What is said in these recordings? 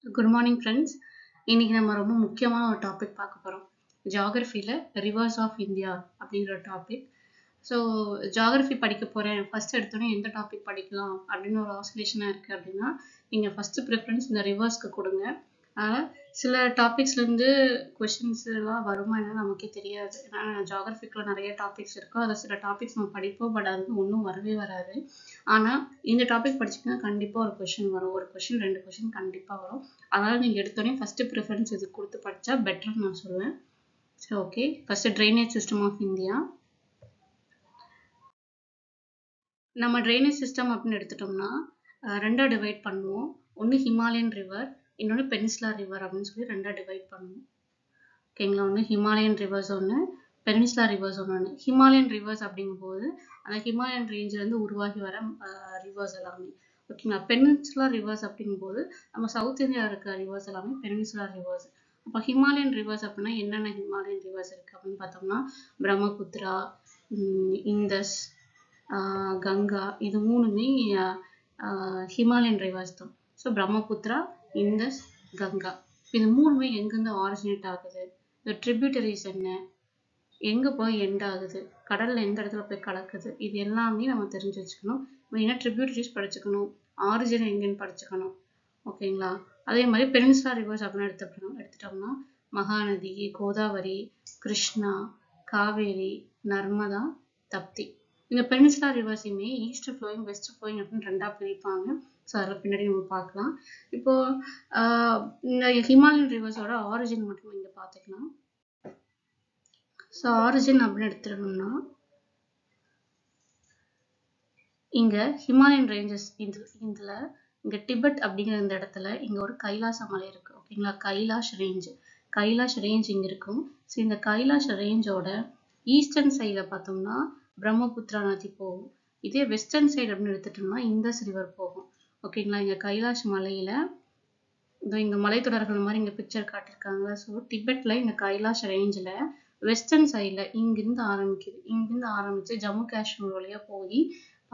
Good morning friends. இன்னைக்கு நம்ம ரொம்ப முக்கியமான ஒரு டாபிக் பார்க்க போறோம். ஜியோகிராஃபில ரிவர்ஸ் ஆஃப் இந்தியா அப்படிங்கிற டாபிக். ஸோ ஜியோகிராஃபி படிக்க போறேன், ஃபர்ஸ்ட் எடுத்தோடனே எந்த டாபிக் படிக்கலாம் அப்படின்னு ஒரு ஆசோலேஷனா இருக்கு அப்படின்னா நீங்க ஃபர்ஸ்ட் ப்ரிஃபரன்ஸ் இந்த ரிவர்ஸ்க்கு கொடுங்க. ஆனால் சில டாபிக்ஸ்லேருந்து கொஷின்ஸ் எல்லாம் வருமா என்னன்னு நமக்கே தெரியாது. ஏன்னா ஜியோகிராஃபிக்குள்ள நிறைய டாபிக்ஸ் இருக்கும், அதில் சில டாபிக்ஸ் நம்ம படிப்போம், பட் அது ஒன்றும் வரவே வராது. ஆனால் இந்த டாபிக் படிச்சிங்கன்னா கண்டிப்பாக ஒரு கொஷின் வரும், ஒரு கொஷின் 2 கொஷின் கண்டிப்பாக வரும். அதனால் நீங்கள் எடுத்தோடனே ஃபர்ஸ்ட் ப்ரிஃபரன்ஸ் இது கொடுத்து படித்தா பெட்டர்னு நான் சொல்லுவேன். சரி, okay. First drainage system of India. நம்ம ட்ரைனேஜ் சிஸ்டம் அப்படின்னு எடுத்துட்டோம்னா ரெண்டாக டிவைட் பண்ணுவோம். ஒன்று ஹிமாலயன் ரிவர், இன்னொன்று பெனின்சுலர் ரிவர் அப்படின்னு சொல்லி ரெண்டாக டிவைட் பண்ணுவோம். ஓகேங்களா? ஒன்று ஹிமாலயன் ரிவர்ஸ் ஒன்று, பெனின்சுலர் ரிவர்ஸ் ஒன்று. ஹிமாலயன் ரிவர்ஸ் அப்படிங்கும்போது அந்த ஹிமாலயன் ரேஞ்சிலேருந்து உருவாகி வர ரிவர்ஸ் எல்லாமே. ஓகேங்களா? பெனின்சுலர் ரிவர்ஸ் அப்படிங்கும்போது நம்ம சவுத் இந்தியாவில் இருக்க ரிவர்ஸ் எல்லாமே பெனின்சுலர் ரிவர்ஸ். அப்போ ஹிமாலயன் ரிவர்ஸ் அப்படின்னா என்னென்ன ஹிமாலயன் ரிவர்ஸ் இருக்குது அப்படின்னு பார்த்தோம்னா பிரம்மபுத்திரா, இந்தஸ், கங்கா, இது மூணுமே ஹிமாலயன் ரிவர்ஸ் தான். ஸோ பிரம்மபுத்திரா, இந்தஸ், கங்கா, இது மூணுமே எங்கேருந்து ஆரிஜினேட் ஆகுது, இந்த ட்ரிபியூட்டரிஸ் என்ன, எங்கே போய் எண்ட் ஆகுது, கடலில் எந்த இடத்துல போய் கலக்குது, இது எல்லாமே நம்ம தெரிஞ்சு வச்சுக்கணும். மெயினாக ட்ரிபியூட்டரிஸ் படிச்சுக்கணும், ஆரிஜின் எங்கேன்னு படிச்சுக்கணும். ஓகேங்களா? அதே மாதிரி பெனின்சுலர் ரிவர்ஸ் அப்படின்னு எடுத்துட்டோம்னா மகாநதி, கோதாவரி, கிருஷ்ணா, காவேரி, நர்மதா, தப்தி. இந்த பெனின்சுலர் ரிவர்ஸையுமே ஈஸ்ட் ஃப்ளோயிங், வெஸ்ட் ஃப்ளோயிங் அப்படின்னு ரெண்டாக பிரிப்பாங்க. ஸோ அதில் பின்னாடி நம்ம பார்க்கலாம். இப்போ இந்த ஹிமாலயன் ரிவர்ஸோட ஆரிஜின் மட்டும் இங்கே பார்த்துக்கலாம். ஸோ ஆரிஜின் அப்படின்னு எடுத்துட்டோம்னா இங்கே ஹிமாலயன் ரேஞ்சஸ் இதில் இங்கே டிபெட் அப்படிங்கிற இந்த இடத்துல இங்கே ஒரு கைலாச மலை இருக்குது. ஓகேங்களா? கைலாஷ் ரேஞ்ச் இங்கே இருக்கும். ஸோ இந்த கைலாஷ் ரேஞ்சோட ஈஸ்டர்ன் சைடில் பார்த்தோம்னா பிரம்மபுத்திரா நதி போகும். இதே வெஸ்டர்ன் சைடு அப்படின்னு எடுத்துட்டோம்னா இந்தஸ் ரிவர் போகும். ஓகேங்களா? இங்கே கைலாஷ் மலையில் இந்த மலைத்தொடர்கள் மாதிரி இங்கே பிக்சர் காட்டியிருக்காங்க. ஸோ டிபெட்டில் இந்த கைலாஷ் ரேஞ்சில் வெஸ்டர்ன் சைடில் இங்கிருந்து ஆரம்பிக்குது. இங்கிருந்து ஆரம்பித்து ஜம்மு காஷ்மீர் வழியாக போய்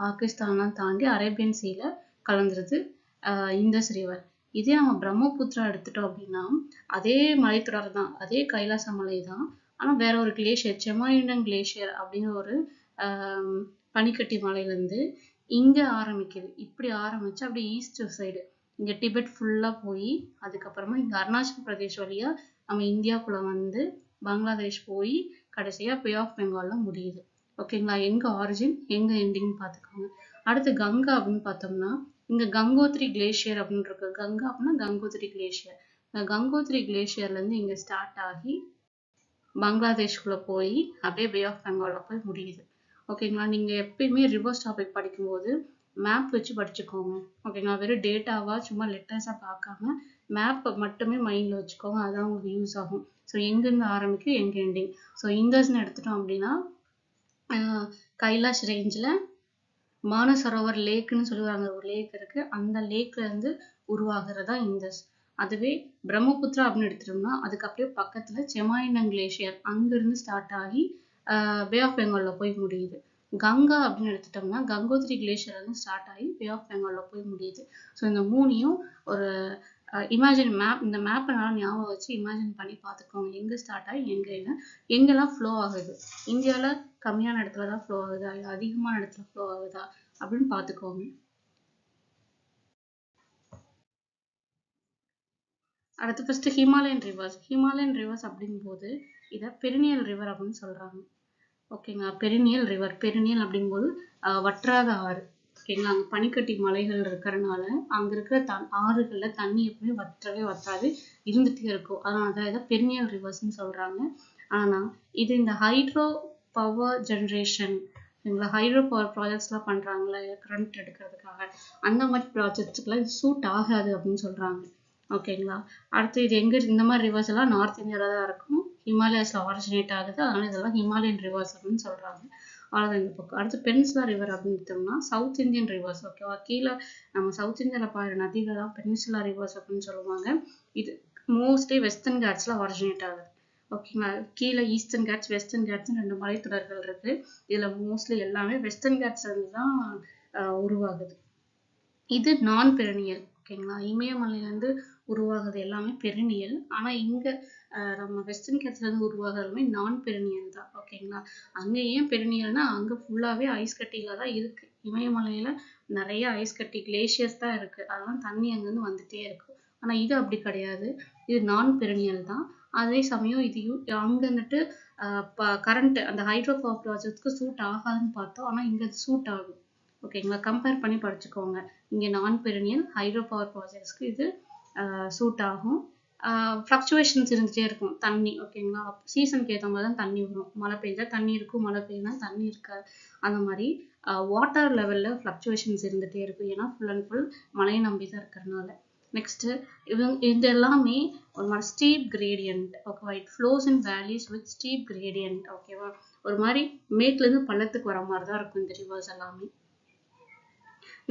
பாகிஸ்தான்லாம் தாண்டி அரேபியன் சீல கலந்துருது இந்தஸ் ரிவர். இதே நம்ம பிரம்மபுத்திரா எடுத்துட்டோம் அப்படின்னா அதே மலைத்தொடர் தான், அதே கைலாச மலை தான், ஆனால் வேற ஒரு கிளேஷியர், செமாயிண்டன் கிளேஷியர் அப்படிங்கிற ஒரு பனிக்கட்டி மலையிலேருந்து இங்கே ஆரம்பிக்குது. இப்படி ஆரம்பித்து அப்படியே ஈஸ்ட் சைடு இங்கே டிபெட் ஃபுல்லாக போய் அதுக்கப்புறமா இங்கே அருணாச்சல் பிரதேஷ் வழியாக நம்ம இந்தியாவுக்குள்ளே வந்து பங்களாதேஷ் போய் கடைசியாக பே ஆஃப் பெங்காலில் முடியுது. ஓகேங்களா? எங்கே ஆரிஜின் எங்கே எண்டிங் பார்த்துக்கோங்க. அடுத்து கங்கா அப்படின்னு பார்த்தோம்னா இங்கே கங்கோத்ரி கிளேஷியர் அப்படின்னு இருக்கு. கங்கா அப்படின்னா கங்கோத்ரி கிளேஷியர். கங்கோத்ரி கிளேஷியர்லேருந்து இங்கே ஸ்டார்ட் ஆகி பங்களாதேஷ்குள்ளே போய் அப்படியே பே ஆஃப் பெங்காலில் போய் முடியுது. ஓகேங்களா? நீங்கள் எப்பயுமே ரிவர்ஸ் டாபிக் படிக்கும்போது மேப் வச்சு படிச்சுக்கோங்க. ஓகேங்களா? வெறும் டேட்டாவா சும்மா லெட்டர்ஸாக பார்க்காம மேப்பை மட்டுமே மைண்டில் வச்சுக்கோங்க. அதான் உங்களுக்கு யூஸ் ஆகும். ஸோ எங்கேருந்து ஆரம்பிக்கும் எங்கே எண்டிங். ஸோ இந்தஸ்ன்னு எடுத்துட்டோம் அப்படின்னா கைலாஷ் ரேஞ்சில் மானசரோவர் லேக்குன்னு சொல்லுவாங்க, ஒரு லேக் இருக்கு, அந்த லேக்ல இருந்து உருவாகிறதா இந்தஸ். அதுவே பிரம்மபுத்திரா அப்படின்னு எடுத்துட்டோம்னா அதுக்கு அப்படியே பக்கத்துல செமாயிண்டன் கிளேஷியர் அங்கிருந்து ஸ்டார்ட் ஆகி பே ஆஃப் பெங்கால்ல போய் முடியுது. கங்கா அப்படின்னு எடுத்துட்டோம்னா கங்கோத்ரி கிளேஷியர் வந்து ஸ்டார்ட் ஆகி பே ஆஃப் பெங்கால்ல போய் முடியுது. ஸோ இந்த மூணையும் ஒரு இமேஜின் மேப், இந்த மேப்பை நல்லா ஞாபகம் வச்சு இமேஜின் பண்ணி பார்த்துக்கோங்க. எங்கே ஸ்டார்ட் ஆகி எங்கெல்லாம் ஃப்ளோ ஆகுது, இந்தியாவில் கம்மியான இடத்துல தான் ஃப்ளோ ஆகுதா, இல்லை அதிகமான இடத்துல ஃப்ளோ ஆகுதா அப்படின்னு பார்த்துக்கோங்க. அடுத்து ஃபர்ஸ்ட் ஹிமாலயன் ரிவர்ஸ் அப்படிங்கும்போது இதை பெரினியல் ரிவர் அப்படின்னு சொல்றாங்க. ஓகேங்களா? பெரினியல் ரிவர், பெரினியல் அப்படிங்கும்போது வற்றாத ஆறு. ஓகேங்களா? அங்கே பனிக்கட்டி மலைகள் இருக்கிறதுனால அங்கே இருக்கிற ஆறுகளில் தண்ணி எப்பவுமே வற்றாது, இருந்துகிட்டே இருக்கும். அதனால தான் இதை பெரினியல் ரிவர்ஸ்ன்னு சொல்கிறாங்க. ஆனால் இது இந்த hydro power generation, hydro power ப்ராஜெக்ட்ஸ்லாம் பண்ணுறாங்களே கரண்ட் எடுக்கிறதுக்காக, அந்த மாதிரி ப்ராஜெக்ட்ஸுக்கெல்லாம் இது சூட் ஆகாது அப்படின்னு சொல்கிறாங்க. ஓகேங்களா? அடுத்து இது எங்கே, இந்த மாதிரி ரிவர்ஸ் எல்லாம் நார்த் இந்தியாவில் தான் இருக்கும், ஹிமாலயாஸில் ஆரிஜினேட் ஆகுது. அதனால இதெல்லாம் ஹிமாலயன் ரிவர்ஸ் அப்படின்னு சொல்கிறாங்க. அவ்வளோதான் இந்த பக்கம். அடுத்து பெனின்சுலர் ரிவர் அப்படின்னு எடுத்தோம்னா சவுத் இந்தியன் ரிவர்ஸ். ஓகேவா? கீழே நம்ம சவுத் இந்தியாவில் பாரு நதிகள் தான் பெனின்சுலர் ரிவர்ஸ் அப்படின்னு சொல்லுவாங்க. இது மோஸ்ட்லி வெஸ்டர்ன் காட்ஸில் ஆரிஜினேட் ஆகுது. ஓகேங்களா? கீழே ஈஸ்டர்ன் காட்ஸ், வெஸ்டர்ன் காட்ஸ்னு 2 மலைத்தொடர்கள் இருக்கு. இதில் மோஸ்ட்லி எல்லாமே வெஸ்டர்ன் காட்ஸ் இருந்து தான் உருவாகுது. இது நான் பெரினியல். ஓகேங்களா. இமயமலையிலேருந்து உருவாகுது எல்லாமே பெரினியல். ஆனா இங்க நம்ம வெஸ்டர்ன் கேட்ஸ்லேருந்து உருவாகிறதுமே நான் பெரினியல் தான். ஓகேங்களா. அங்க ஏன் பெரினியல்னா அங்க ஃபுல்லாவே ஐஸ் கட்டியில தான் இருக்கு. இமயமலையில நிறைய ஐஸ் கட்டி கிளேஷியர்ஸ் தான் இருக்கு. அதெல்லாம் தண்ணி அங்கிருந்து வந்துட்டே இருக்கு. ஆனா இது அப்படி கிடையாது. இது நான் பெரினியல் தான். அதே சமயம் இது அங்க வந்துட்டு கரண்ட் அந்த ஹைட்ரோ பவர் ப்ராஜெக்ட்க்கு சூட் ஆகாதுன்னு பார்த்தோம். ஆனா இங்க சூட் ஆகும். ஓகேங்களா. கம்பேர் பண்ணி படிச்சுக்கோங்க. இங்க நான் பெரினியல் ஹைட்ரோ பவர் ப்ராஜெக்ட்ஸ்க்கு இது சூட் ஆகும். ஃப்ளக்சுவேஷன்ஸ் இருந்துட்டே இருக்கும் தண்ணி. ஓகேங்களா. சீசனுக்கு ஏற்ற மாதிரி தான் தண்ணி வரும். மழை பெஞ்சா தண்ணி இருக்கும், மழை பெய்யா தண்ணி இருக்காது. அந்த மாதிரி வாட்டர் லெவல்ல ஃப்ளக்சுவேஷன்ஸ் இருந்துட்டே இருக்கும். ஏன்னா ஃபுல் அண்ட் ஃபுல் மழையை நம்பி தான் இருக்கிறதுனால. நெக்ஸ்ட் இது எல்லாமே ஒரு மாதிரி ஸ்டீப் கிரேடியன்ட். ஓகேவா. It flows in valleys with steep gradient. ஓகேவா. ஒரு மாதிரி மேட்லேருந்து பள்ளத்துக்கு வர மாதிரி தான் இருக்கும் இந்த ரிவர்ஸ் எல்லாமே.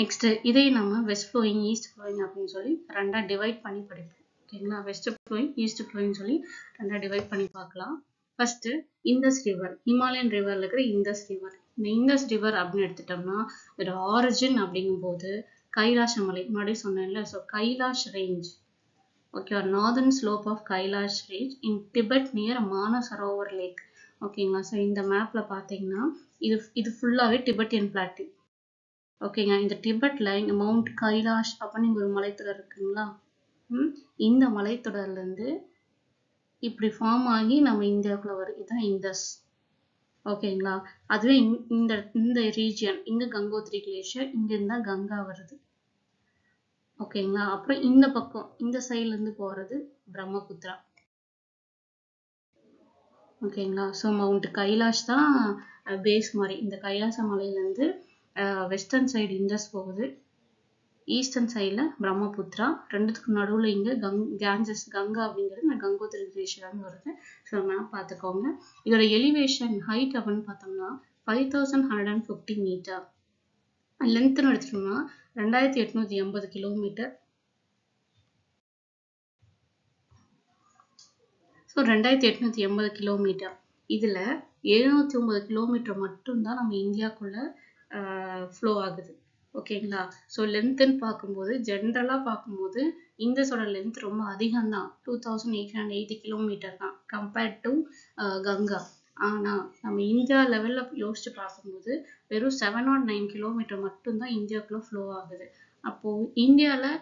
நெக்ஸ்ட் இதை நம்ம வெஸ்ட் ஃப்ளோயிங் ஈஸ்ட் ஃப்ளோயிங் அப்படின்னு சொல்லி ரெண்டா டிவைட் பண்ணி படிப்போம். ஓகேங்களா. வெஸ்ட் ஃப்ளோயிங் ஈஸ்ட் ஃப்ளோயிங் சொல்லி ரெண்டா டிவைட் பண்ணி பார்க்கலாம். ஃபர்ஸ்ட் இண்டஸ் ரிவர், ஹிமாலயன் ரிவர்ல இருக்கிற இண்டஸ் ரிவர். இந்த இண்டஸ் ரிவர் அப்படின்னு எடுத்துட்டோம்னா இதோட ஆரிஜின் அப்படிங்கும் போது கைலாஷ மலை. முன்னாடி சொன்னேன்ல. So Kailash range. ஓகேவா. Northern slope of Kailash range in Tibet near Mansarovar lake. ஓகேங்களா. ஸோ இந்த மேப்ல பார்த்தீங்கன்னா இது ஃபுல்லாவே டிபெட்டியன் பிளாட்டி. ஓகேங்க. இந்த டிபெட்ல இங்க மவுண்ட் கைலாஷ் அப்படின்னு ஒரு மலைத்தொடர் இருக்குங்களா. இந்த மலைத்தொடர்ல இருந்து இப்படி ஃபார்ம் ஆகி நம்ம இந்தியாவுக்குள்ள வரும். இதுதான் இண்டஸ். ஓகேங்களா. அதுவே இந்த ரீஜியன் இங்க கங்கோத்ரி கிளேஷியர், இங்க இருந்தா கங்கா வருது. ஓகேங்களா. அப்புறம் இந்த பக்கம் இந்த சைட்ல இருந்து போறது பிரம்மபுத்திரா. ஓகேங்களா. ஸோ மவுண்ட் கைலாஷ் தான் பேஸ் மாதிரி. இந்த கைலாச மலையில இருந்து வெஸ்டர்ன் சைடு இண்டஸ் போகுது, ஈஸ்டர்ன் சைடில் பிரம்மபுத்திரா. ரெண்டுத்துக்கு நடுவில் இங்கே கேஞ்சஸ் கங்கா அப்படிங்கிறது இந்த கங்கோத்ரி கிளேஷியர்னு வருது. ஸோ மேப் பார்த்துக்கோங்க. இதோட எலிவேஷன் ஹைட் அப்படின்னு பார்த்தோம்னா 5150 மீட்டர். லென்த்னு எடுத்துட்டோம்னா 2880 கிலோமீட்டர். So 2880 kilometre. இதில் 709 கிலோமீட்டர் மட்டும்தான் நம்ம இந்தியாவுக்குள்ள ஃப்ளோ ஆகுது. ஓகேங்களா. ஸோ லென்த்துன்னு பார்க்கும்போது ஜென்ரலாக பார்க்கும்போது இண்டஸோட லென்த் ரொம்ப அதிகம் தான். 2880 கிலோமீட்டர் தான் கம்பேர்ட் டு கங்கா. ஆனால் நம்ம இந்தியா லெவலில் யோசிச்சு பார்க்கும்போது வெறும் 709 கிலோமீட்டர் மட்டும்தான் இந்தியாவுக்குள்ள ஃப்ளோ ஆகுது. அப்போது இந்தியாவில்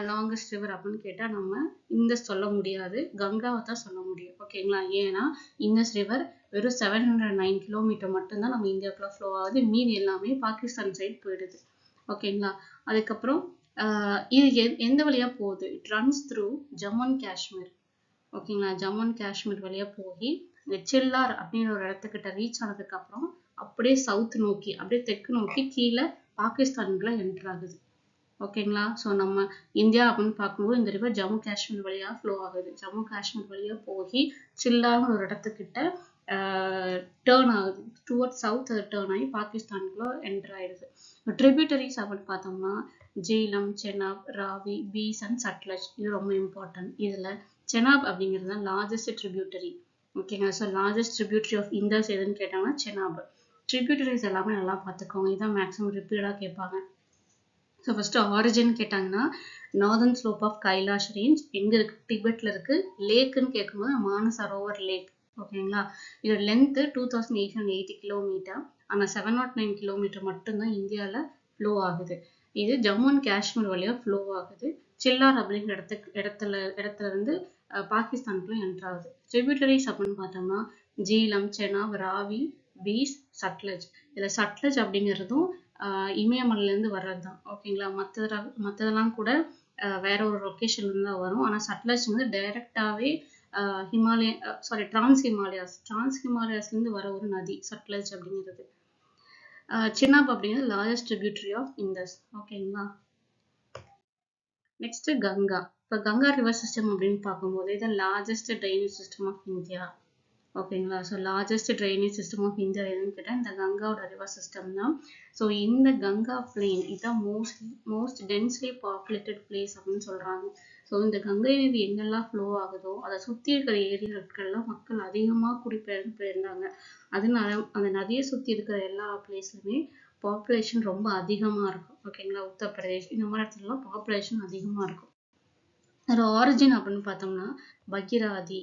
லாங்கஸ்ட் ரிவர் அப்படின்னு கேட்டால் நம்ம இண்டஸ் சொல்ல முடியாது, கங்காவை தான் சொல்ல முடியும். ஓகேங்களா. ஏன்னா இண்டஸ் ரிவர் வெறும் 709 கிலோமீட்டர் மட்டும்தான் நம்ம இந்தியாவுக்குள்ள ஃப்ளோ ஆகுது. மீதி எல்லாமே பாகிஸ்தான் சைடு போயிடுது. ஓகேங்களா. அதுக்கப்புறம் இது எந்த வழியா போகுது? It runs through Jammu and Kashmir. ஓகேங்களா. ஜம்மு அண்ட் காஷ்மீர் வழியா போய் இந்த சில்லார் அப்படிங்கிற ஒரு இடத்துக்கிட்ட ரீச் ஆனதுக்கு அப்புறம் அப்படியே சவுத் நோக்கி அப்படியே தெற்கு நோக்கி கீழே பாகிஸ்தானுக்குள்ள என்டர் ஆகுது. ஓகேங்களா. ஸோ நம்ம இந்தியா அப்படின்னு பார்க்கும்போது இந்த ரிவர் ஜம்மு காஷ்மீர் வழியா ஃப்ளோ ஆகுது. ஜம்மு காஷ்மீர் வழியா போய் சில்லார்னு ஒரு இடத்துக்கிட்ட டேர்ன் ஆகுது. டுவர்ட்ஸ் சவுத் அது டேர்ன் ஆகி பாகிஸ்தானுக்குள்ள என்டர் ஆயிடுது. ட்ரிபியூட்டரிஸ் அப்படின்னு பார்த்தோம்னா ஜீலம், செனாப், ராவி, பீஸ் அண்ட் சட்லஜ். இது ரொம்ப இம்பார்ட்டன்ட். இதில் செனாப் அப்படிங்கிறது தான் லார்ஜஸ்ட் ட்ரிபியூட்டரி. ஓகேங்களா. So largest tributary of Indus எதுன்னு கேட்டாங்கன்னா செனாப். ட்ரிபியூட்டரிஸ் எல்லாமே நல்லா பார்த்துக்கோங்க. இதான் மேக்ஸிமம் ரிப்பீடாக கேட்பாங்க. ஸோ ஃபர்ஸ்ட் ஆரிஜின் கேட்டாங்கன்னா northern slope of Kailash range எங்க இருக்கு? டிபெட்ல இருக்கு. லேக்குன்னு கேட்கும்போது மானசரோவர் லேக். ஓகேங்களா. இதோட லென்த்து 2880 கிலோமீட்டர். ஆனால் 709 கிலோமீட்டர் மட்டும்தான் இந்தியாவில் ஃப்ளோ ஆகுது. இது ஜம்மு அண்ட் காஷ்மீர் வழியாக ஃப்ளோ ஆகுது. சில்லார் அப்படிங்கிற இடத்துல இருந்து பாகிஸ்தானுக்குள்ள என்டர் ஆகுது. ட்ரிபியூட்டரிஸ் அப்படின்னு பார்த்தோம்னா ஜீலம், செனாப், ராவி, பீஸ், சட்லஜ். இதில் சட்லஜ் அப்படிங்கிறதும் இமயமலையிலேருந்து வர்றது தான். ஓகேங்களா. மற்றதெல்லாம் கூட வேற ஒரு லொக்கேஷன்ல தான் வரும். ஆனால் சட்லஜ் வந்து டைரக்டாகவே டிரான்ஸ் ஹிமாலயாஸ்லேருந்து வர ஒரு நதி சட்லஜ் அப்படிங்கிறது. செனாப் அப்படிங்கிறது லார்ஜஸ்ட் ட்ரிபியூட்டரி ஆஃப் இண்டஸ். ஓகேங்களா. நெக்ஸ்ட் கங்கா. இப்போ கங்கா ரிவர் சிஸ்டம் அப்படின்னு பார்க்கும்போது இது largest drainage system of India. ஓகேங்களா. So largest drainage system of India எதுன்னு கேட்டால் இந்த கங்காவோட ரிவர் சிஸ்டம் தான். ஸோ இந்த கங்கா பிளேன் இதுதான் மோஸ்ட் டென்ஸ்லி பாப்புலேட்டட் பிளேஸ் அப்படின்னு சொல்கிறாங்க. ஸோ இந்த கங்கை நதி எங்கெல்லாம் ஃப்ளோ ஆகுதோ அதை சுற்றி இருக்கிற ஏரியாக்கள்லாம் மக்கள் அதிகமாக குடிபெயர்ந்து போயிருந்தாங்க. அதனால அந்த நதியை சுற்றி இருக்கிற எல்லா பிளேஸ்லையுமே பாப்புலேஷன் ரொம்ப அதிகமா இருக்கும். ஓகேங்களா, உத்தரப்பிரதேஷ் இந்த மாதிரி இடத்துலலாம் பாப்புலேஷன் அதிகமா இருக்கும். அதோட ஆரிஜின் அப்படின்னு பார்த்தோம்னா பகிராதி,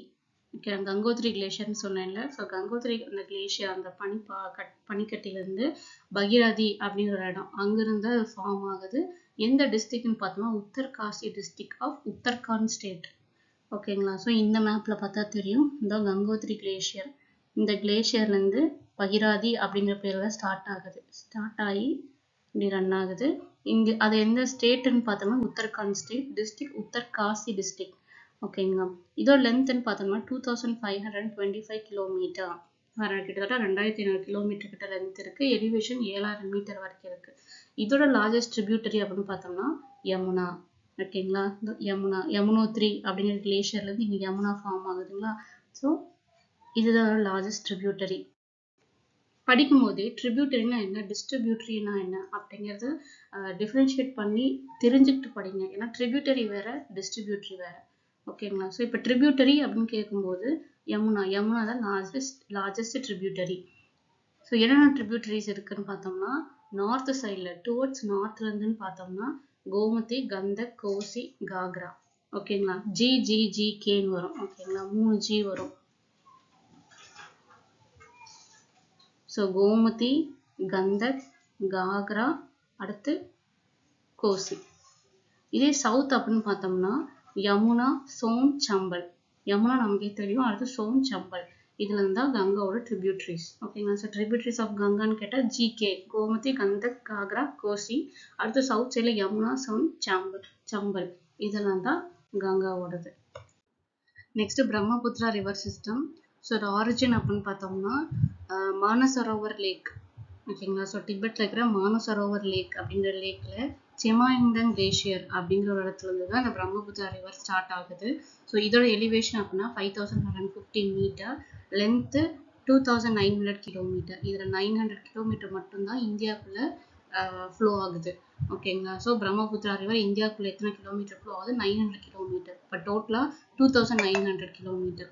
கங்கோத்ரி கிளேஷியர்னு சொன்னேன்ல. ஸோ கங்கோத்ரி அந்த கிளேஷியர் அந்த பனிக்கட்டிலேருந்து பகிராதி அப்படிங்கிற இடம் அங்கிருந்து அது ஃபார்ம் ஆகுது. எந்த டிஸ்ட்ரிக்ட்னு பார்த்தோம்னா Uttarkashi district of Uttarakhand state. ஓகேங்களா, ஸோ இந்த மேப்பில் பார்த்தா தெரியும், இந்த கங்கோத்ரி கிளேஷியர், இந்த கிளேஷியர்லேருந்து பகிராதி அப்படிங்கிற பேரில் ஸ்டார்ட் ஆகி இப்படி ரன் ஆகுது. இங்கே அது எந்த ஸ்டேட்டுன்னு பார்த்தோம்னா Uttarakhand state, district Uttarkashi district. ஓகேங்களா, இதோட லென்த்னு பார்த்தோம்னா 2525 கிலோமீட்டர், கிட்டத்தட்ட 2500 கிலோமீட்டர் கிட்ட லென்த் இருக்கு. எலிவேஷன் 7000 மீட்டர் வரைக்கும் இருக்கு. இதோட லார்ஜஸ்ட் ட்ரிபியூட்டரி அப்படின்னு பார்த்தோம்னா யமுனா. ஓகேங்களா, யமுனோத்ரி அப்படிங்கிற கிளேஷியர்லேருந்து இங்கே யமுனா ஃபார்ம் ஆகுதுங்களா. ஸோ இதுதான் லார்ஜஸ்ட் ட்ரிபியூட்டரி. படிக்கும் போதே ட்ரிபியூட்டரினா என்ன, டிஸ்ட்ரிபியூட்டரினா என்ன அப்படிங்கிறது டிஃப்ரென்ஷியேட் பண்ணி தெரிஞ்சுக்கிட்டு படிங்க. ஏன்னா ட்ரிபியூட்டரி வேற, டிஸ்ட்ரிபியூட்டரி வேற. ஓகேங்களா, ஸோ இப்போ ட்ரிபியூட்டரி அப்படின்னு கேட்கும்போது யமுனா தான் லார்ஜஸ்ட் ட்ரிபியூட்டரி. ஸோ என்னென்ன ட்ரிபியூட்டரிஸ் இருக்குன்னு பார்த்தோம்னா நார்த் சைடில் டுவர்ட்ஸ் நார்த்லேருந்துன்னு பார்த்தோம்னா கோமதி, கந்தக், கோசி, காக்ரா. ஓகேங்களா, கேன்னு வரும். ஓகேங்களா, 3 G வரும். ஸோ கோமதி, கந்தக், காக்ரா, அடுத்து கோசி. இதே சவுத் அப்படின்னு பார்த்தோம்னா யமுனா, சோன், சம்பல். யமுனா நமக்கே தெரியும், அடுத்து சோன், சம்பல். இதுல இருந்தா கங்காவோட ட்ரிபியூட்டரிஸ். ஓகேங்களா, ஸோ ட்ரிபியூட்டரிஸ் ஆஃப் கங்கான்னு கேட்டால் GK, கோமதி, கந்தக், காக்ரா, கோசி. அடுத்து சவுத் சைடில் யமுனா, சோன், சம்பல். இதெல்லாம் தான் கங்காவோடது. Next Brahmaputra river system. So இது ஆரிஜின் அப்படின்னு பார்த்தோம்னா மானசரோவர் லேக். ஓகேங்களா, ஸோ டிபெட்ல இருக்கிற மானசரோவர் லேக் அப்படிங்கிற லேக்ல செமாயிங்டன் கிளேஷியர் அப்படிங்கிற ஒரு இடத்துல இருந்து தான் இந்த பிரம்மபுத்திரா ரிவர் ஸ்டார்ட் ஆகுது. ஸோ இதோட எலிவேஷன் அப்படின்னா 5150 மீட்டர், லென்த்து 2900 கிலோமீட்டர். இதில் 900 கிலோமீட்டர் மட்டும்தான் இந்தியாவுக்குள்ள ஃப்ளோ ஆகுது. ஓகேங்களா, ஸோ பிரம்மபுத்திரா ரிவர் இந்தியாவுக்குள்ள எத்தனை கிலோமீட்டர் ஃப்ளோ ஆகுது, 900 கிலோமீட்டர். இப்போ டோட்டலாக 2900 கிலோமீட்டர்.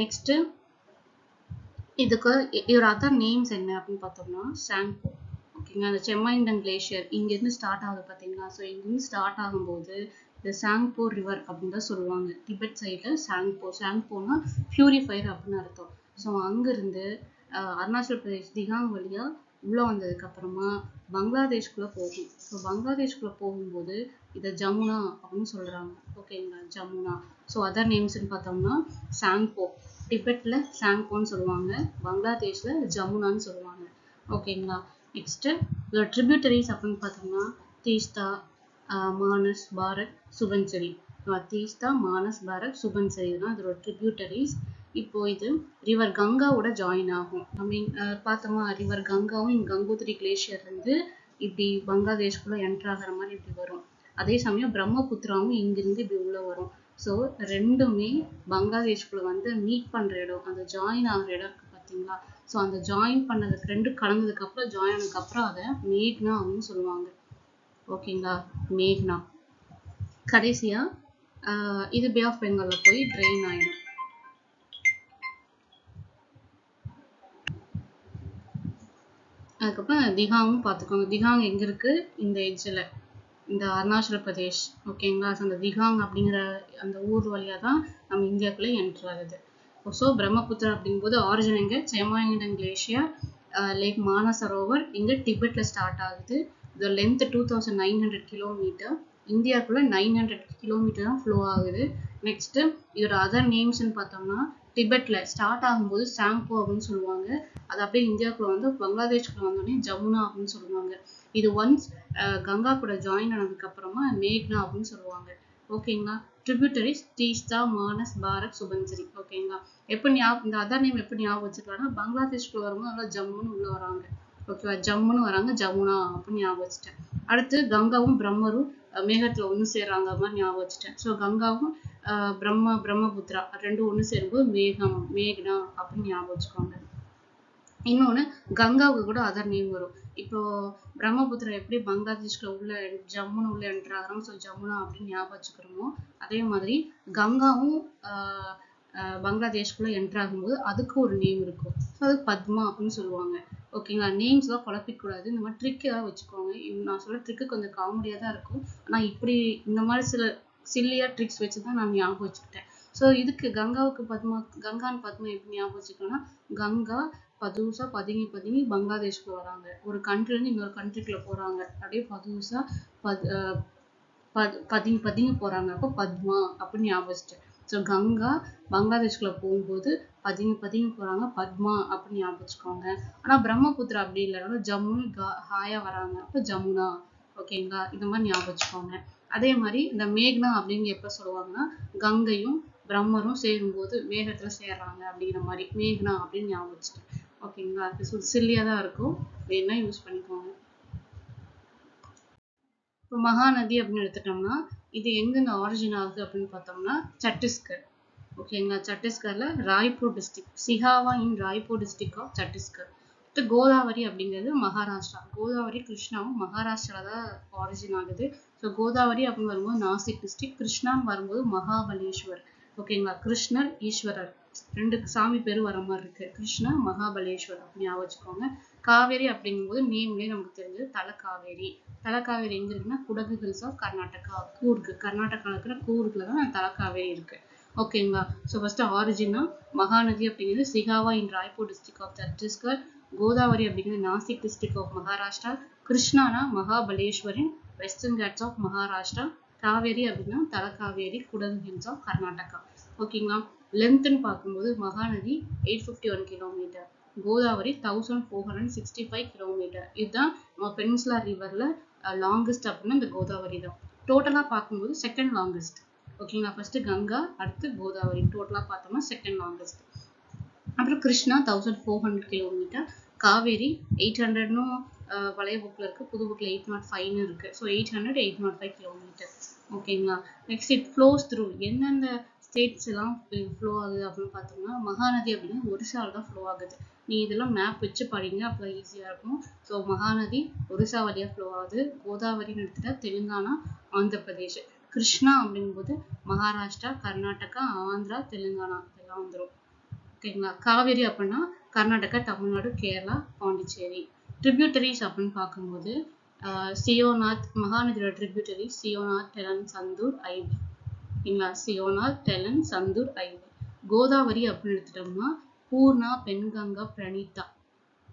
நெக்ஸ்ட்டு இதுக்கு இதோட அதர் நேம்ஸ் என்ன அப்படின்னு பார்த்தோம்னா சாங்போ. ஓகேங்களா, அந்த செமாயிங்டன் கிளேஷியர் இங்கேருந்து ஸ்டார்ட் ஆகுது பார்த்தீங்களா. ஸோ இங்கேருந்து ஸ்டார்ட் ஆகும்போது இந்த சாங்போ ரிவர் அப்படின்னு தான் சொல்லுவாங்க. டிபெட் சைடில் சாங்போனா பியூரிஃபயர் அப்படின்னு அர்த்தம். ஸோ அங்கேருந்து அருணாச்சல் பிரதேஷ் திகாங் வழியாக உள்ளே வந்ததுக்கப்புறமா பங்களாதேஷ்குள்ளே போகும். ஸோ பங்களாதேஷ்குள்ளே போகும்போது இதை ஜமுனா அப்படின்னு சொல்கிறாங்க. ஓகேங்களா, ஜமுனா. ஸோ அதர் நேம்ஸ்ன்னு பார்த்தோம்னா சாங்போ, டிபெட்டில் சாங்போன்னு சொல்லுவாங்க, பங்களாதேஷில் ஜமுனான்னு சொல்லுவாங்க. ஓகேங்களா, நெக்ஸ்ட்டு இதோட ட்ரிபியூட்டரிஸ் அப்படின்னு பார்த்தோம்னா தீஸ்தா, மானஸ், பாரத், சுபன்சரி. தீஸ்தா, மானஸ், பாரத், சுபன்சரி தான் இதோட ட்ரிபியூட்டரிஸ். இப்போ இது ரிவர் கங்காவோட ஜாயின் ஆகும். நம்ம பார்த்தோமா, ரிவர் கங்காவும் இங்கே கங்கோத்ரி கிளேஷியர் இருந்து இப்படி பங்களாதேஷ்குள்ளே என்ட்ரு ஆகிற மாதிரி இப்படி வரும். அதே சமயம் பிரம்மபுத்திராவும் இங்கிருந்து இப்படி உள்ள வரும். ஸோ ரெண்டுமே பங்களாதேஷ்குள்ள வந்து மீட் பண்ணுற இடம், அந்த ஜாயின் ஆகிற இடம் இருக்குது பார்த்தீங்களா. ஸோ அந்த ஜாயின் பண்ணதுக்கு ரெண்டு கலந்ததுக்கப்புறம் ஜாயின் ஆனதுக்கப்புறம் அதை மேக்னா அப்படின்னு சொல்லுவாங்க. ஓகேங்களா, மேக்னா. கடைசியாக இது பே ஆஃப் பெங்காலில் போய் ட்ரெயின் ஆகிடும். அதுக்கப்புறம் திகாங்கும் பார்த்துக்கோங்க. திகாங் எங்கே இருக்குது, இந்த எட்ஜில், இந்த அருணாச்சல பிரதேஷ். ஓகேங்களா, ஸோ அந்த திகாங் அப்படிங்கிற அந்த ஊர் வழியாக தான் நம்ம இந்தியாவுக்குள்ளே என்ட்ரு ஆகுது. ஸோ பிரம்மபுத்திரா அப்படிங்கும்போது ஆரிஜின் எங்கே, செமாயிங்டன் கிளேஷியர், லேக் மானசரோவர் இங்கே டிபெட்டில் ஸ்டார்ட் ஆகுது. இதோட லென்த் 2900 கிலோமீட்டர், இந்தியாவுக்குள்ளே 900 கிலோமீட்டர் தான் ஃப்ளோ ஆகுது. நெக்ஸ்ட்டு இதோட அதர் நேம்ஸ்ன்னு பார்த்தோம்னா டிபெட்டில் ஸ்டார்ட் ஆகும்போது சாங்போ அப்படின்னு சொல்லுவாங்க. அது அப்படியே இந்தியாவுக்குள்ள வந்து பங்களாதேஷ்குள்ள வந்தோடனே ஜமுனா அப்படின்னு சொல்லுவாங்க. இது ஒன்ஸ் கங்கா கூட ஜாயின் ஆனதுக்கு அப்புறமா மேக்னா அப்படின்னு சொல்லுவாங்க. ஓகேங்களா, ட்ரிபியூட்டரிஸ் தீஸ்தா, மானஸ், பாரத், சுபன்சரி. ஓகேங்களா, எப்போ இந்த அதர் நேம் எப்படி ஞாபகம் வச்சுக்கலாம்னா பங்களாதேஷ்குள்ள வரும்போது நல்லா ஜம்முன்னு உள்ள வராங்க. ஓகேவா, ஜம்முன்னு வராங்க, ஜமுனா அப்படின்னு ஞாபகம் வச்சுட்டேன். அடுத்து கங்காவும் பிரம்மரும் மேகத்தில் ஒன்று சேர்றாங்க மாதிரி ஞாபகம் வச்சுட்டேன். ஸோ கங்காவும் பிரம்மபுத்திரா ரெண்டும் ஒன்று சேரும்போது மேக்னா அப்படின்னு ஞாபகம் வச்சுக்கோங்க. இன்னொன்று கங்காவுக்கு கூட அதர் நேம் வரும். இப்போ பிரம்மபுத்திரா எப்படி பங்களாதேஷ்ல உள்ள ஜம்முன்னு உள்ள என்ட்ரு ஆகிறாங்க, ஸோ ஜமுனா அப்படின்னு ஞாபகம் வச்சுக்கிறோமோ அதே மாதிரி கங்காவும் பங்களாதேஷ்குள்ள என்டர் ஆகும்போது அதுக்கு ஒரு நேம் இருக்கும். ஸோ அது பத்மா அப்படின்னு சொல்லுவாங்க. ஓகேங்களா? நேம்ஸ்லாம் குழப்பிக்கூடாது. இந்த மாதிரி ட்ரிக் ஏதாவது வச்சுக்கோங்க. நான் சொல்ற ட்ரிக்கு கொஞ்சம் காமெடியாக தான் இருக்கும். ஆனால் இப்படி இந்த மாதிரி சில சில்லியா ட்ரிக்ஸ் வச்சு தான் நான் ஞாபகம் வச்சுக்கிட்டேன். ஸோ இதுக்கு கங்காவுக்கு பத்மா, கங்கான்னு பத்மா எப்படி ஞாபகம் வச்சுக்கோன்னா, கங்கா பதுசா பதுங்கி பதுங்கி பங்களாதேஷ்க்கு வராங்க. ஒரு கண்ட்ரிலேருந்து இன்னொரு கண்ட்ரிக்குள்ள போறாங்க. அப்படியே பதுசா பதுங்கி பதுங்கி போறாங்க. அப்போ பத்மா அப்படின்னு ஞாபகம் வச்சுட்டேன். ஸோ கங்கா பங்களாதேஷ்குள்ள போகும்போது பதுங்கி பதுங்கி போறாங்க, பத்மா அப்படின்னு ஞாபகம் வச்சுக்கோங்க. ஆனா பிரம்மபுத்திரா அப்படி இல்லை, ஜம்முன்னு ஹாயா வராங்க, அப்போ ஜமுனா. ஓகேங்களா? இந்த மாதிரி ஞாபகம் வச்சுக்கோங்க. அதே மாதிரி இந்த மேக்னா அப்படின்னு எப்ப சொல்லுவாங்கன்னா, கங்கையும் பிரம்மரும் சேரும்போது மேகத்துல சேர்றாங்க அப்படிங்கிற மாதிரி மேக்னா அப்படின்னு ஞாபகம் வச்சுட்டேன். ஓகேங்களா? இது சில்லியா தான் இருக்கும், வேணா யூஸ் பண்ணிக்கோங்க. இப்போ மகாநதி அப்படின்னு எடுத்துட்டோம்னா, இது எங்கெங்க ஆரிஜின் ஆகுது அப்படின்னு பார்த்தோம்னா சத்தீஸ்கர். ஓகேங்களா? சத்தீஸ்கர்ல Raipur district, Sihawa in Raipur district of Chhattisgarh. Godavari அப்படிங்கிறது மகாராஷ்டிரா. கோதாவரி கிருஷ்ணாவும் மகாராஷ்டிரா தான் ஆரிஜின் ஆகுது. ஸோ கோதாவரி அப்படின்னு வரும்போது நாசிக் டிஸ்ட்ரிக்ட், கிருஷ்ணான்னு வரும்போது மகாபலேஸ்வர். ஓகேங்களா? கிருஷ்ணர் ஈஸ்வரர் ரெண்டு சாமி பேர் வர மாதிரி இருக்கு. கிருஷ்ணா மகாபலேஸ்வர் அப்படின்னு ஞாபகம் வச்சுக்கோங்க. காவேரி அப்படிங்கும்போது நேம்லேயே நமக்கு தெரிஞ்சது தலக்காவேரி. தலக்காவேரி எங்க இருக்குன்னா குடகு ஹில்ஸ் ஆஃப் கர்நாடகா, கூர்க். கர்நாடகா இருக்கிற கூர்க்ல தான் தலக்காவேரி இருக்கு. ஓகேங்களா? ஸோ ஃபர்ஸ்ட் ஆரிஜினா மகாநதி அப்படிங்கிறது Sihawa in Raipur district of Chhattisgarh, Godavari அப்படிங்கிறது நாசிக் டிஸ்ட்ரிக்ட் ஆஃப் மகாராஷ்டிரா, கிருஷ்ணானா மகாபலேஸ்வரின் வெஸ்டர்ன் காட்ஸ் ஆஃப் மகாராஷ்டிரா, காவேரி அப்படின்னா தலக்காவேரி குடகு ஹில்ஸ் ஆஃப் கர்நாடகா. ஓகேங்களா? லென்த்னு பார்க்கும்போது மகாநதி 851 கிலோமீட்டர், கோதாவரி 1465 கிலோமீட்டர். இதுதான் நம்ம பெனின்சுலா ரிவர்ல லாங்கஸ்ட் அப்படின்னா இந்த கோதாவரி தான். டோட்டலா பார்க்கும்போது செகண்ட் லாங்கஸ்ட். ஓகேங்களா? ஃபர்ஸ்ட் கங்கா, அடுத்து கோதாவரி. டோட்டலா பார்த்தோம்னா செகண்ட் லாங்கஸ்ட். அப்புறம் கிருஷ்ணா 1400 கிலோமீட்டர், காவேரி 800 பழைய புக்ல இருக்கு, புது புக்ல 805 இருக்கு. So 800 805 kilometre. ஓகேங்களா? நெக்ஸ்ட் இட் ஃப்ளோஸ் த்ரூ எந்தெந்த ஸ்டேட்ஸ் எல்லாம் ஃப்ளோ ஆகுது அப்படின்னு பார்த்தோம்னா, மகாநதி அப்படின்னு ஒரிசால தான் ஃப்ளோ ஆகுது. நீ இதெல்லாம் மேப் வச்சு படிங்க, அப்போ ஈஸியா இருக்கும். ஸோ மகாநதி ஒரிசா வழியா ஃப்ளோ ஆகுது. கோதாவரின்னு எடுத்துட்டா தெலுங்கானா, ஆந்திர பிரதேஷ். கிருஷ்ணா அப்படிங்கும்போது மகாராஷ்டிரா, கர்நாடகா, ஆந்திரா, தெலுங்கானா இதெல்லாம் வந்துடும். ஓகேங்களா? காவேரி அப்படின்னா கர்நாடகா, தமிழ்நாடு, கேரளா, பாண்டிச்சேரி. ட்ரிபியூட்டரிஸ் அப்படின்னு பார்க்கும்போது சியோநாத், மகாநதியோட ட்ரிபியூட்டரி சியோநாத், டெலன், சந்தூர், ஐவி. ஓகேங்களா? சியோநாத், டெலன், சந்தூர், ஐவி. கோதாவரி அப்படின்னு எடுத்துட்டோம்னா பூர்ணா, பெண்கங்கா, பிரணீதா.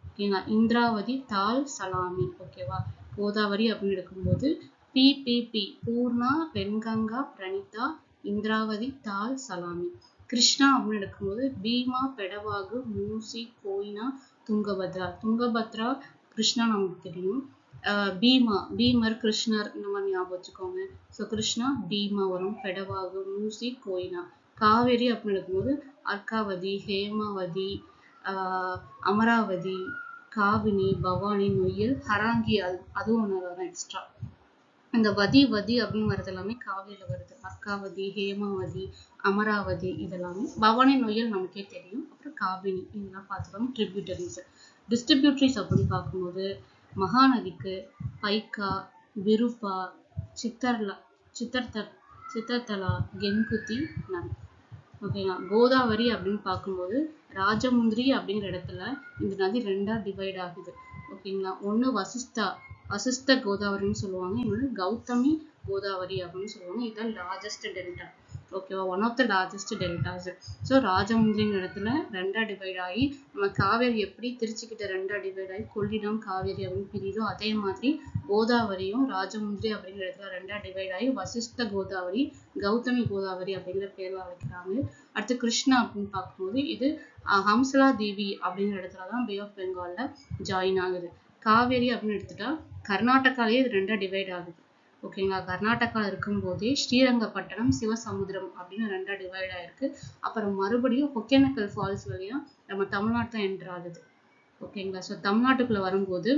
ஓகேங்களா? இந்திராவதி, தால், சலாமி. ஓகேவா? கோதாவரி அப்படின்னு எடுக்கும்போது பிபிபி, பூர்ணா, பெண்கங்கா, பிரணீதா, இந்திராவதி, தால், சலாமி. கிருஷ்ணா அப்படின்னு எடுக்கும்போது பீமா, பெடவாகு, மூசி, கோயினா, துங்கபத்ரா. துங்கபத்ரா கிருஷ்ணா நமக்கு தெரியும். பீமா, பீமர், கிருஷ்ணர் இந்த மாதிரி ஞாபகம் வச்சுக்கோங்க. ஸோ கிருஷ்ணா பீமா வரும், பெடவாகு, மூசி, கோயினா. காவேரி அப்படின்னு எடுக்கும்போது அர்க்காவதி, ஹேமாவதி, அமராவதி, காவினி, பவானி, நொய்யல், ஹராங்கி. அதுவும் ஒன்று வரும் எக்ஸ்ட்ரா. இந்த வதி அப்படின்னு வர்றது எல்லாமே காவிரியில வருது. அர்க்காவதி, ஹேமாவதி, அமராவதி இதெல்லாமே. பவானி, நொய்யல் நமக்கே தெரியும். அப்புறம் காவினி இதெல்லாம் பார்த்துக்கோங்க. ட்ரிபியூட்டரிஸ். டிஸ்ட்ரிபியூட்டரிஸ் அப்படின்னு பார்க்கும்போது மகாநதிக்கு பைக்கா, விருப்பா, சித்தர்தலா, கெங்குத்தி, நன். ஓகேங்களா? கோதாவரி அப்படின்னு பார்க்கும்போது ராஜமுந்திரி அப்படிங்கிற இடத்துல இந்த நதி ரெண்டா டிவைட் ஆகுது. ஓகேங்களா? ஒண்ணு வசிஷ்ட கோதாவரின்னு சொல்லுவாங்க, இன்னொன்று கௌதமி கோதாவரி அப்படின்னு சொல்லுவாங்க. இதுதான் லார்ஜஸ்ட் டெல்டா. ஓகேவா? One of the largest deltas. So ராஜமுந்திரிங்கிற இடத்துல ரெண்டா டிவைட் ஆகி, நம்ம காவேரி எப்படி திருச்சிக்கிட்ட ரெண்டா டிவைட் ஆகி கொள்ளிடம், காவேரி அப்படின்னு பிரியுதோ, அதே மாதிரி கோதாவரியும் ராஜமுந்திரி அப்படிங்கிற இடத்துல ரெண்டா டிவைட் ஆகி வசிஷ்ட கோதாவரி, கௌதமி கோதாவரி அப்படிங்கிற பேர்ல அழைக்கிறாங்க. அடுத்து கிருஷ்ணா அப்படின்னு பார்க்கும்போது இது ஹம்சலா தேவி அப்படிங்கிற இடத்துலதான் பே ஆஃப் பெங்கால்ல ஜாயின் ஆகுது. காவேரி அப்படின்னு எடுத்துட்டா கர்நாடகாலேயே இது ரெண்டா டிவைட் ஆகுது. ஓகேங்களா? கர்நாடகா இருக்கும்போதே ஸ்ரீரங்கப்பட்டணம், சிவசமுத்திரம் அப்படின்னு ரெண்டா டிவைட் ஆயிருக்கு. அப்புறம் மறுபடியும் ஒகேனக்கல் ஃபால்ஸ் வழியா நம்ம தமிழ்நாடு தான் என்டர் ஆகுது. ஓகேங்களா? ஸோ தமிழ்நாட்டுக்குள்ள வரும்போது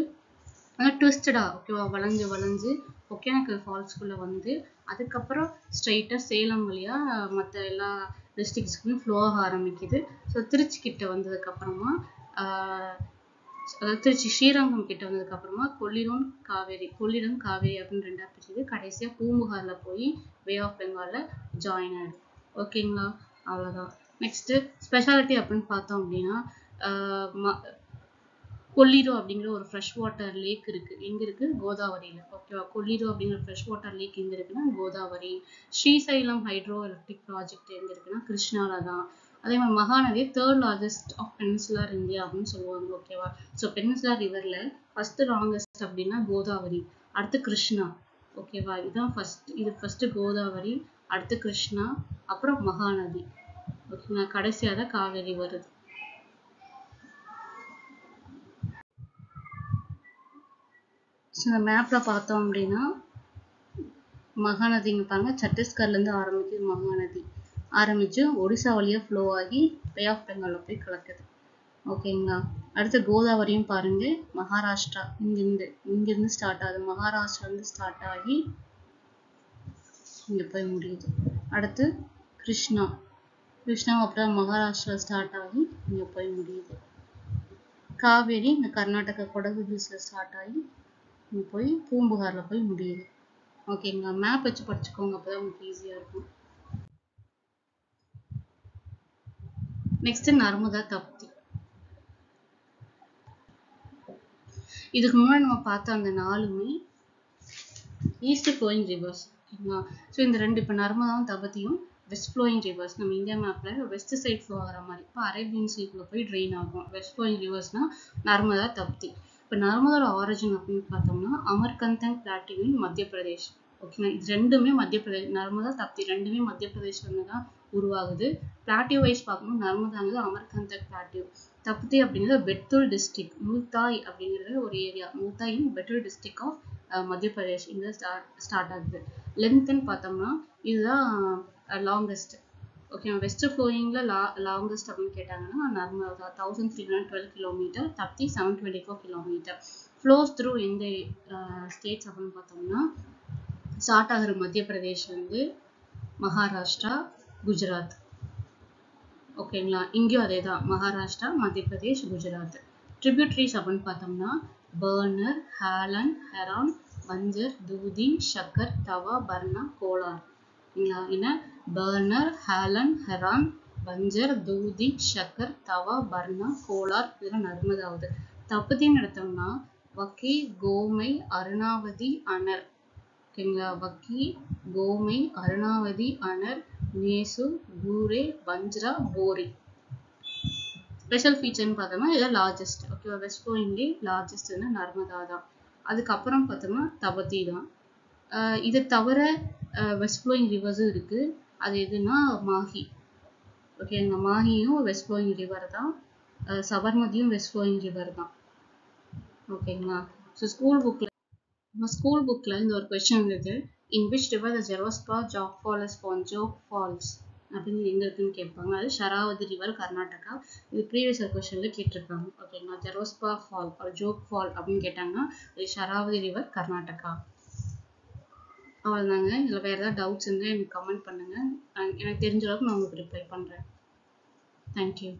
ட்விஸ்டடா, ஓகேவா, வளைஞ்சு ஒகேனக்கல் ஃபால்ஸ்குள்ள வந்து அதுக்கப்புறம் ஸ்ட்ரைட்டா சேலம் வழியா மற்ற எல்லா டிஸ்ட்ரிக்ட்ஸ்க்குமே ஃப்ளோ ஆக ஆரம்பிக்குது. ஸோ திருச்சி கிட்ட வந்ததுக்கு அப்புறமா அதாவது திருச்சி ஸ்ரீரங்கம் கிட்ட வந்ததுக்கு அப்புறமா கொள்ளிடம் காவேரி அப்படின்னு ரெண்டா பிரியுது. கடைசியா பூம்புகார்ல போய் பே ஆஃப் பெங்கால்ல ஜாயின் ஆயிடுது. ஓகேங்களா? அவ்வளவுதான். நெக்ஸ்ட் ஸ்பெஷாலிட்டி அப்படின்னு பார்த்தோம் அப்படின்னா கொள்ளிரு அப்படிங்கிற ஒரு ஃப்ரெஷ் வாட்டர் லேக் இருக்கு. எங்க இருக்கு? கோதாவரியில. ஓகேவா? கொள்ளிரு அப்படிங்கிற ஃப்ரெஷ் வாட்டர் லேக் எங்க இருக்குன்னா Godavari. Srisailam hydro electric project எங்க இருக்குன்னா கிருஷ்ணால தான். அதே மாதிரி Mahanadi third largest of peninsular India அப்படின்னு சொல்லுவாங்க. ஓகேவா? ஸோ பெனின்சுலர் ரிவர்ல ஃபர்ஸ்ட் லாங்கஸ்ட் அப்படின்னா கோதாவரி, அடுத்து கிருஷ்ணா. ஓகேவா? இதுதான் ஃபர்ஸ்ட் கோதாவரி, அடுத்து கிருஷ்ணா, அப்புறம் மகாநதி. ஓகேங்களா? கடைசியாக தான் காவேரி வருது. இந்த மேப்ல பார்த்தோம் அப்படின்னா மகாநதிங்க பாருங்க, சத்தீஸ்கர்லேருந்து ஆரம்பிக்குது மகாநதி. ஆரம்பிச்சு ஒடிசா வழியா ஃப்ளோ ஆகி பே ஆஃப் பெங்கால்ல போய் கலக்குது. ஓகேங்களா? அடுத்து கோதாவரியும் பாருங்க, மகாராஷ்டிரா இங்கிருந்து ஸ்டார்ட் ஆகுது. மகாராஷ்டிராலேருந்து ஸ்டார்ட் ஆகி இங்க போய் முடியுது. அடுத்து கிருஷ்ணா அப்புறம் மகாராஷ்டிரா ஸ்டார்ட் ஆகி இங்க போய் முடியுது. காவேரி இந்த கர்நாடகா கொடகு ஹில்ஸ்ல ஸ்டார்ட் ஆகி இங்க போய் பூம்புகார்ல போய் முடியுது. ஓகேங்களா? மேப் வச்சு படிச்சுக்கோங்க, அப்பதான் உங்களுக்கு ஈஸியா இருக்கும். நெக்ஸ்ட் நர்மதா தப்தி. இதுக்கு முன்னாடி நம்ம பார்த்த அந்த 4மே ஈஸ்ட் ஃப்ளோயிங் ரிவர்ஸ். ஓகேங்களா? ஸோ இந்த ரெண்டு இப்போ நர்மதாவும் தபதியும் வெஸ்ட் ஃப்ளோயிங் ரிவர்ஸ். நம்ம இந்தியா மேப்ல வெஸ்ட் சைட் ஃப்ளோ ஆகிற மாதிரி. இப்போ அரேபியன் சீக்குள்ள போய் ட்ரெயின் ஆகும். வெஸ்ட் ஃப்ளோயிங் ரிவர்ஸ்னா நர்மதா தப்தி. இப்போ நர்மதோட ஆரிஜின் அப்படின்னு பார்த்தோம்னா அமர்கந்தக் பிளாட்டியூ இன் மத்திய பிரதேஷ். ஓகேங்களா? இது ரெண்டுமே மத்திய பிரதேஷ். நர்மதா தப்தி ரெண்டுமே மத்திய பிரதேஷ்ல தான் உருவாகுது. பிளாட்டியூ வைஸ் பார்க்கும்போது நர்மதாங்கிறது அமர்கந்தக் பிளாட்டியூ, தப்தி அப்படிங்கிறது பெத்துல் டிஸ்ட்ரிக்ட், முல்தாய் அப்படிங்கிறது ஒரு ஏரியா. Multai in Betul district of Madhya Pradesh இங்க ஸ்டார்ட் ஆகுது. லென்த்ன்னு பார்த்தோம்னா இதுதான் லாங்கஸ்ட். ஓகே, வெஸ்ட் ஃப்ளோயிங்ல லாங்கஸ்ட் அப்படின்னு கேட்டாங்கன்னா Narmada 1312 kilometre, Tapti 724 kilometre. Flows through எந்த ஸ்டேட்ஸ் அப்படின்னு பார்த்தோம்னா ஸ்டார்ட் ஆகிற மத்திய பிரதேஷ்லேருந்து மகாராஷ்டிரா, குஜராத். ஓகேங்களா? இங்கேயும் அதே தான், மகாராஷ்டிரா, மத்திய பிரதேஷ், குஜராத். ட்ரிபியூட்ரிஸ் அப்படின்னு பார்த்தோம்னா பர்னர், ஹேலன், ஹெரான், பஞ்சர், தூதி, ஷக்கர், தவா, பர்னா, கோலார். என்ன? பர்னர், ஹேலன், ஹெரான், பஞ்சர், தூதி, ஷக்கர், தவா, பர்னா, கோலார். இதெல்லாம் நர்மதாவது. தபதின்னு எடுத்தோம்னா வக்கி, கோமை, அருணாவதி, அனர். ஓகேங்களா? வக்கி, கோமை, அருணாவதி, அனர், நேசு, பூரே, பஞ்ரா, போரி. ஸ்பெஷல் ஃபீச்சர்னு பார்த்தோம்னா இதான் லார்ஜஸ்ட். ஓகேவா? வெஸ்ட் ஃப்ளோயிங்லேயே லார்ஜஸ்ட் வந்து நர்மதா தான். அதுக்கப்புறம் பார்த்தோம்னா தபதி தான். இதை தவிர வெஸ்ட் ஃப்ளோயிங் ரிவர்ஸும் இருக்கு. அது எதுனா மாஹி. ஓகேங்க, மாஹியும் வெஸ்ட் ஃப்ளோயிங் ரிவர் தான். சபர்மதியும் வெஸ்ட் ஃப்ளோயிங் ரிவர் தான். ஓகேங்களா? ஸோ ஸ்கூல் புக்ல இந்த ஒரு கொஸ்டின் இருக்கு. In which river the Gersoppa Jog fall is form? Jog falls அப்படின்னு எங்க இருக்குன்னு கேட்பாங்க. அது ஷராவதி ரிவர், கர்நாடகா. இது ப்ரீவியஸ் கொஸ்டின்ல கேட்டிருக்காங்க. ஓகேங்களா? ஜெரோஸ்பா ஃபால் ஒரு ஜோக் ஃபால் அப்படின்னு கேட்டாங்கன்னா அது ஷராவதி ரிவர், கர்நாடகா. அவ்வளோதாங்க. இதில் வேறு ஏதாவது டவுட்ஸ் இருந்தால் எனக்கு கமெண்ட் பண்ணுங்கள். எனக்கு தெரிஞ்ச அளவுக்கு நான் உங்களுக்கு ரிப்ளை பண்ணுறேன். தேங்க்யூ.